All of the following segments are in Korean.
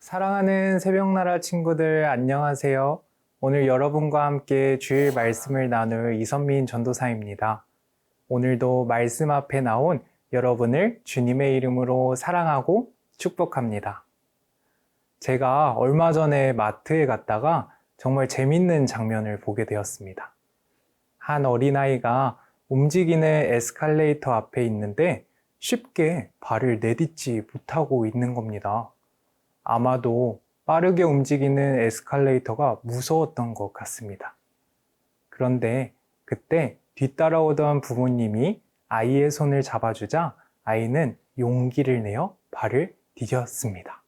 사랑하는 새벽나라 친구들 안녕하세요. 오늘 여러분과 함께 주일 말씀을 나눌 이선민 전도사입니다. 오늘도 말씀 앞에 나온 여러분을 주님의 이름으로 사랑하고 축복합니다. 제가 얼마 전에 마트에 갔다가 정말 재밌는 장면을 보게 되었습니다. 한 어린아이가 움직이는 에스컬레이터 앞에 있는데 쉽게 발을 내딛지 못하고 있는 겁니다. 아마도 빠르게 움직이는 에스컬레이터가 무서웠던 것 같습니다. 그런데 그때 뒤따라오던 부모님이 아이의 손을 잡아주자 아이는 용기를 내어 발을 디뎠습니다.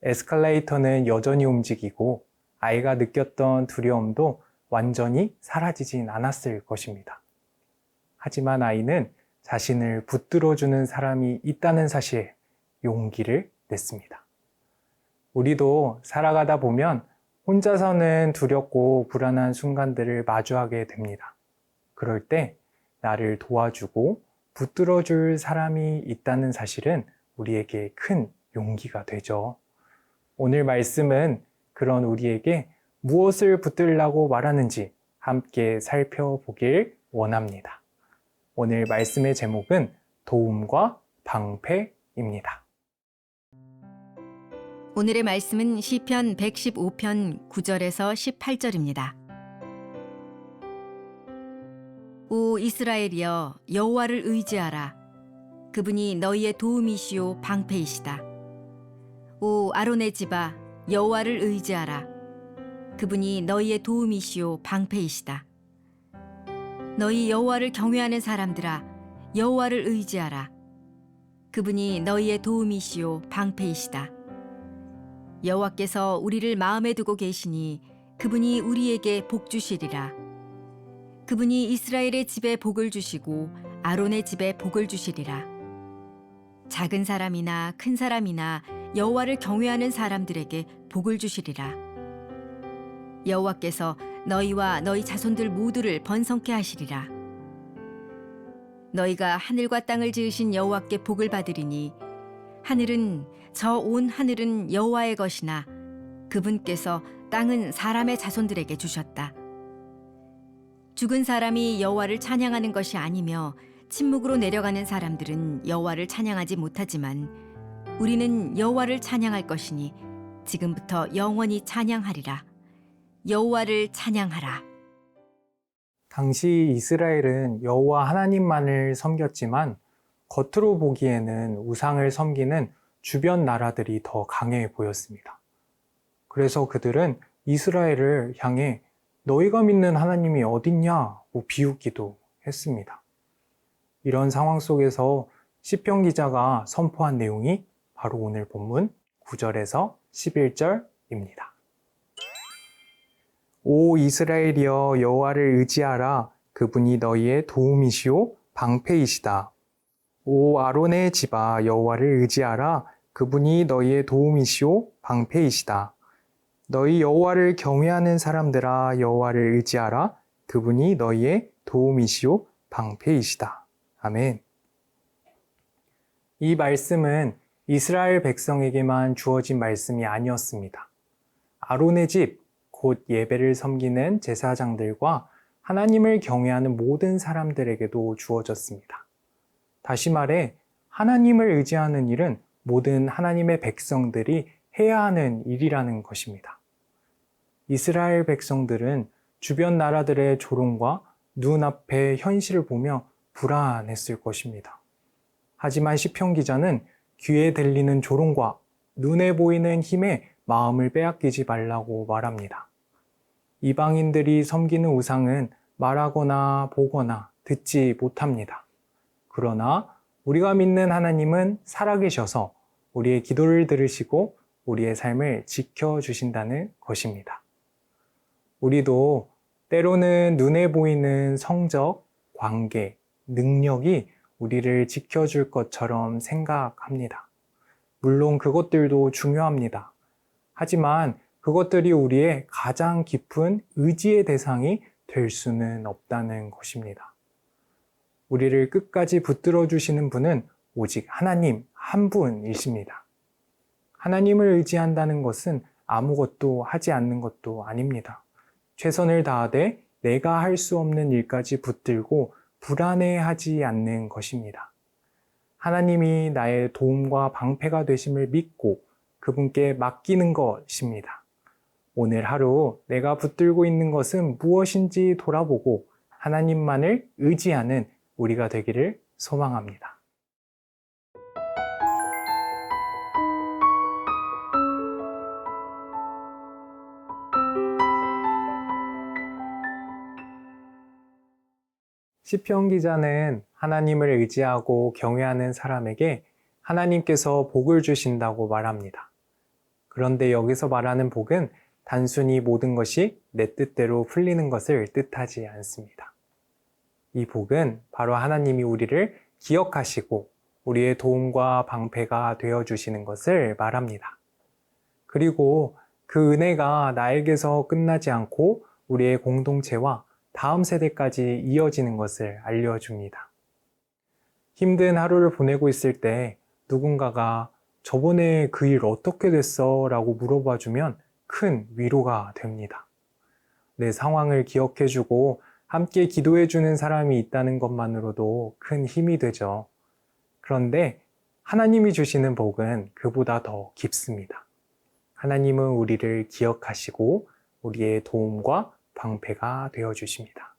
에스컬레이터는 여전히 움직이고 아이가 느꼈던 두려움도 완전히 사라지진 않았을 것입니다. 하지만 아이는 자신을 붙들어주는 사람이 있다는 사실에 용기를 냈습니다. 우리도 살아가다 보면 혼자서는 두렵고 불안한 순간들을 마주하게 됩니다. 그럴 때 나를 도와주고 붙들어줄 사람이 있다는 사실은 우리에게 큰 용기가 되죠. 오늘 말씀은 그런 우리에게 무엇을 붙들라고 말하는지 함께 살펴보길 원합니다. 오늘 말씀의 제목은 도움과 방패입니다. 오늘의 말씀은 시편 115편 9절에서 18절입니다. 오 이스라엘이여 여호와를 의지하라. 그분이 너희의 도움이시요 방패이시다. 오 아론의 집아 여호와를 의지하라. 그분이 너희의 도움이시요 방패이시다. 너희 여호와를 경외하는 사람들아 여호와를 의지하라. 그분이 너희의 도움이시요 방패이시다. 여호와께서 우리를 마음에 두고 계시니 그분이 우리에게 복 주시리라. 그분이 이스라엘의 집에 복을 주시고 아론의 집에 복을 주시리라. 작은 사람이나 큰 사람이나 여호와를 경외하는 사람들에게 복을 주시리라. 여호와께서 너희와 너희 자손들 모두를 번성케 하시리라. 너희가 하늘과 땅을 지으신 여호와께 복을 받으리니 하늘은 저 온 하늘은 여호와의 것이나 그분께서 땅은 사람의 자손들에게 주셨다. 죽은 사람이 여호와를 찬양하는 것이 아니며 침묵으로 내려가는 사람들은 여호와를 찬양하지 못하지만 우리는 여호와를 찬양할 것이니 지금부터 영원히 찬양하리라. 여호와를 찬양하라. 당시 이스라엘은 여호와 하나님만을 섬겼지만 겉으로 보기에는 우상을 섬기는 주변 나라들이 더 강해 보였습니다. 그래서 그들은 이스라엘을 향해 너희가 믿는 하나님이 어딨냐고 비웃기도 했습니다. 이런 상황 속에서 시편 기자가 선포한 내용이 바로 오늘 본문 9절에서 11절입니다. 오 이스라엘이여 여호와를 의지하라. 그분이 너희의 도움이시오 방패이시다. 오 아론의 집아 여호와를 의지하라. 그분이 너희의 도움이시오 방패이시다. 너희 여호와를 경외하는 사람들아 여호와를 의지하라. 그분이 너희의 도움이시오 방패이시다. 아멘. 이 말씀은 이스라엘 백성에게만 주어진 말씀이 아니었습니다. 아론의 집, 곧 예배를 섬기는 제사장들과 하나님을 경외하는 모든 사람들에게도 주어졌습니다. 다시 말해 하나님을 의지하는 일은 모든 하나님의 백성들이 해야 하는 일이라는 것입니다. 이스라엘 백성들은 주변 나라들의 조롱과 눈앞의 현실을 보며 불안했을 것입니다. 하지만 시편 기자는 귀에 들리는 조롱과 눈에 보이는 힘에 마음을 빼앗기지 말라고 말합니다. 이방인들이 섬기는 우상은 말하거나 보거나 듣지 못합니다. 그러나 우리가 믿는 하나님은 살아계셔서 우리의 기도를 들으시고 우리의 삶을 지켜주신다는 것입니다. 우리도 때로는 눈에 보이는 성적, 관계, 능력이 우리를 지켜줄 것처럼 생각합니다. 물론 그것들도 중요합니다. 하지만 그것들이 우리의 가장 깊은 의지의 대상이 될 수는 없다는 것입니다. 우리를 끝까지 붙들어 주시는 분은 오직 하나님 한 분이십니다. 하나님을 의지한다는 것은 아무것도 하지 않는 것도 아닙니다. 최선을 다하되 내가 할 수 없는 일까지 붙들고 불안해하지 않는 것입니다. 하나님이 나의 도움과 방패가 되심을 믿고 그분께 맡기는 것입니다. 오늘 하루 내가 붙들고 있는 것은 무엇인지 돌아보고 하나님만을 의지하는 우리가 되기를 소망합니다. 시편 기자는 하나님을 의지하고 경외하는 사람에게 하나님께서 복을 주신다고 말합니다. 그런데 여기서 말하는 복은 단순히 모든 것이 내 뜻대로 풀리는 것을 뜻하지 않습니다. 이 복은 바로 하나님이 우리를 기억하시고 우리의 도움과 방패가 되어주시는 것을 말합니다. 그리고 그 은혜가 나에게서 끝나지 않고 우리의 공동체와 다음 세대까지 이어지는 것을 알려줍니다. 힘든 하루를 보내고 있을 때 누군가가 저번에 그 일 어떻게 됐어? 라고 물어봐주면 큰 위로가 됩니다. 내 상황을 기억해주고 함께 기도해주는 사람이 있다는 것만으로도 큰 힘이 되죠. 그런데 하나님이 주시는 복은 그보다 더 깊습니다. 하나님은 우리를 기억하시고 우리의 도움과 방패가 되어주십니다.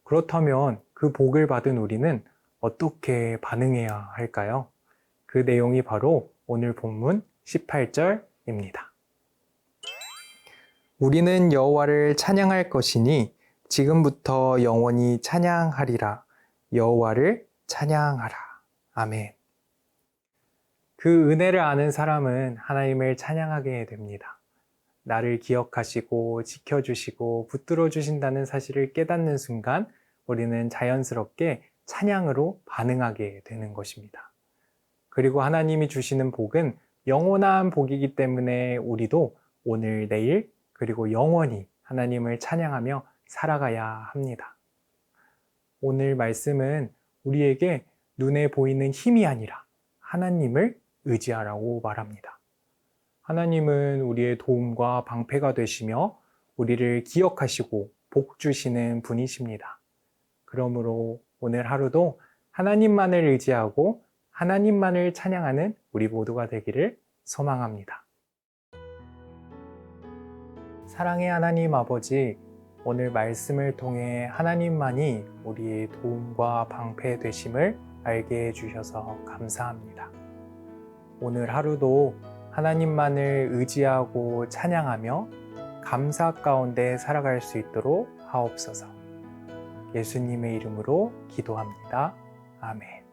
그렇다면 그 복을 받은 우리는 어떻게 반응해야 할까요? 그 내용이 바로 오늘 본문 18절입니다. 우리는 여호와를 찬양할 것이니 지금부터 영원히 찬양하리라. 여호와를 찬양하라. 아멘. 그 은혜를 아는 사람은 하나님을 찬양하게 됩니다. 나를 기억하시고 지켜주시고 붙들어 주신다는 사실을 깨닫는 순간 우리는 자연스럽게 찬양으로 반응하게 되는 것입니다. 그리고 하나님이 주시는 복은 영원한 복이기 때문에 우리도 오늘, 내일, 그리고 영원히 하나님을 찬양하며 살아가야 합니다. 오늘 말씀은 우리에게 눈에 보이는 힘이 아니라 하나님을 의지하라고 말합니다. 하나님은 우리의 도움과 방패가 되시며 우리를 기억하시고 복 주시는 분이십니다. 그러므로 오늘 하루도 하나님만을 의지하고 하나님만을 찬양하는 우리 모두가 되기를 소망합니다. 사랑의 하나님 아버지, 오늘 말씀을 통해 하나님만이 우리의 도움과 방패 되심을 알게 해주셔서 감사합니다. 오늘 하루도 하나님만을 의지하고 찬양하며 감사 가운데 살아갈 수 있도록 하옵소서. 예수님의 이름으로 기도합니다. 아멘.